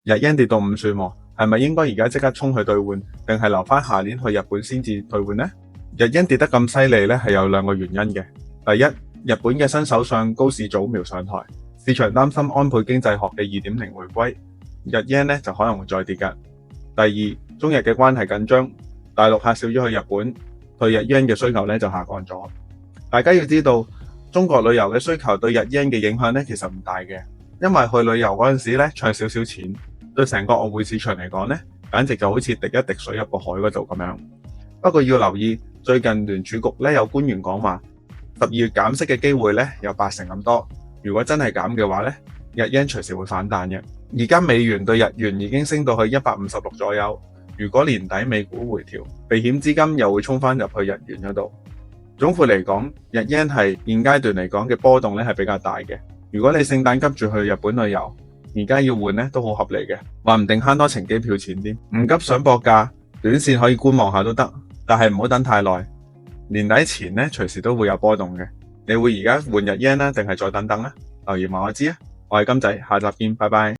日 yen 跌到唔算喎，係咪應該而家即刻衝去兌換，定係留翻下年去日本先至兌換呢？日 yen 跌得咁犀利咧，係有兩個原因嘅。第一，日本嘅新首相高市早苗上台，市場擔心安倍經濟學嘅2.0回歸，日 yen 咧就可能會再跌㗎。第二，中日嘅關係緊張，大陸客少咗去日本，對日 yen 嘅需求咧就下降咗。大家要知道，中國旅遊嘅需求對日 yen 嘅影響咧其實唔大嘅，因為去旅遊嗰陣時咧搶少少錢，對成個外匯市場嚟講咧，簡直就好似滴一滴水入個海嗰度咁樣。不過要留意，最近聯儲局咧有官員講話，12月減息嘅機會咧有80%咁多。如果真係減嘅話咧，日 yen 隨時會反彈嘅。而家美元對日元已經升到去156左右，如果年底美股回調，避險資金又會衝翻入去日元嗰度。總括嚟講，日 yen 係現階段嚟講嘅波動咧係比較大嘅。如果你聖誕急住去日本旅遊，而家要換咧都好合理嘅，話唔定慳多程機票錢添。唔急想博價，短線可以觀望下都得，但係唔好等太耐。年底前咧隨時都會有波動嘅。你會而家換日 yen 啦，定係再等等咧？留言話我知啊！我係金仔，下集見，拜拜。